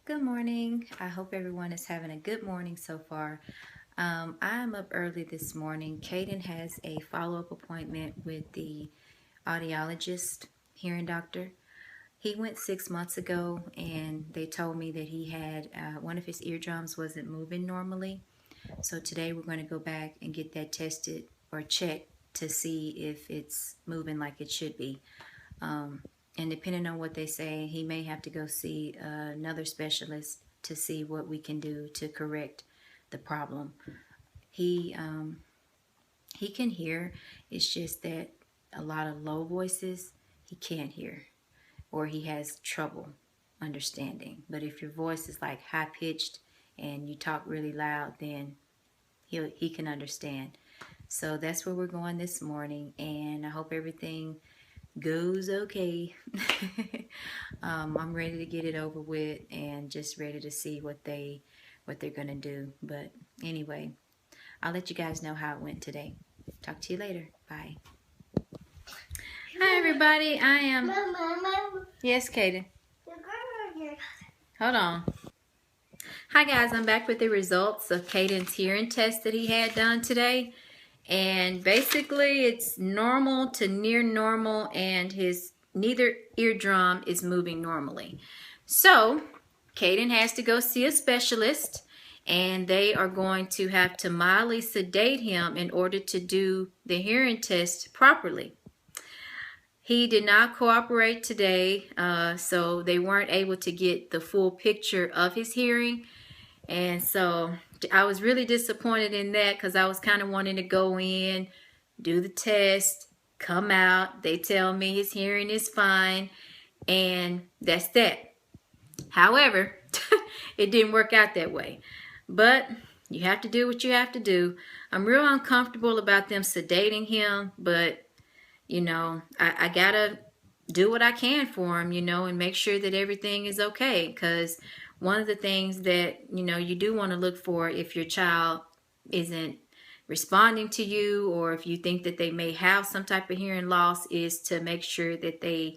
Good morning. I hope everyone is having a good morning so far. I'm up early this morning. Caden has a follow-up appointment with the audiologist, hearing doctor. He went 6 months ago and they told me that he had one of his eardrums wasn't moving normally. So today we're going to go back and get that tested or checked to see if it's moving like it should be. And depending on what they say, he may have to go see another specialist to see what we can do to correct the problem. He can hear. It's just that a lot of low voices he can't hear, or he has trouble understanding. But if your voice is like high pitched and you talk really loud, then he can understand. So that's where we're going this morning, and I hope everything goes okay. I'm ready to get it over with and just ready to see what they're gonna do. But anyway, I'll let you guys know how it went today. Talk to you later. Bye. Hi everybody. I am Yes, Caden. Hold on. Hi guys, I'm back with the results of Caden's hearing test that he had done today. And basically it's normal to near normal, and his neither eardrum is moving normally. So Caden has to go see a specialist, and they are going to have to mildly sedate him in order to do the hearing test properly. He did not cooperate today, so they weren't able to get the full picture of his hearing. And so I was really disappointed in that, because I was kind of wanting to go in, do the test, come out. They tell me his hearing is fine, and that's that. However, it didn't work out that way. But you have to do what you have to do. I'm real uncomfortable about them sedating him, but, you know, I gotta do what I can for him, you know, and make sure that everything is okay, because one of the things that, you know, you do want to look for if your child isn't responding to you, or if you think that they may have some type of hearing loss, is to make sure that they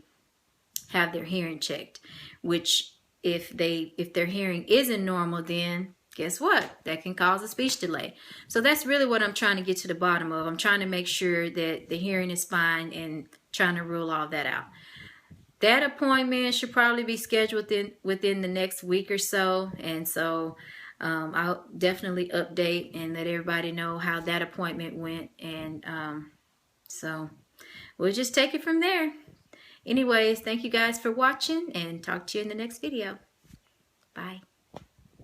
have their hearing checked. Which if their hearing isn't normal, then guess what? That can cause a speech delay. So that's really what I'm trying to get to the bottom of. I'm trying to make sure that the hearing is fine and trying to rule all that out. That appointment should probably be scheduled within the next week or so. And so I'll definitely update and let everybody know how that appointment went. And so we'll just take it from there. Anyways, thank you guys for watching, and talk to you in the next video. Bye.